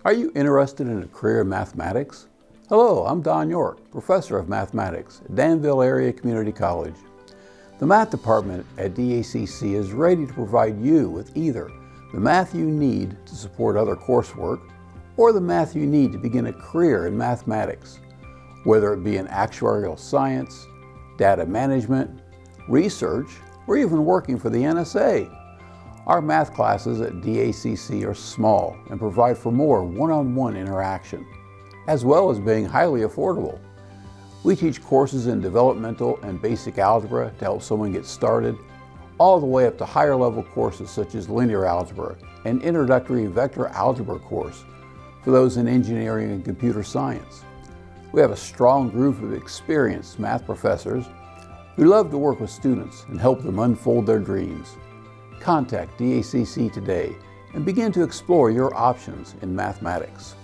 Are you interested in a career in mathematics? Hello, I'm Don York, Professor of Mathematics at Danville Area Community College. The Math Department at DACC is ready to provide you with either the math you need to support other coursework or the math you need to begin a career in mathematics, whether it be in actuarial science, data management, research, or even working for the NSA. Our math classes at DACC are small and provide for more one-on-one interaction, as well as being highly affordable. We teach courses in developmental and basic algebra to help someone get started, all the way up to higher level courses such as linear algebra and introductory vector algebra course for those in engineering and computer science. We have a strong group of experienced math professors who love to work with students and help them unfold their dreams. Contact DACC today and begin to explore your options in mathematics.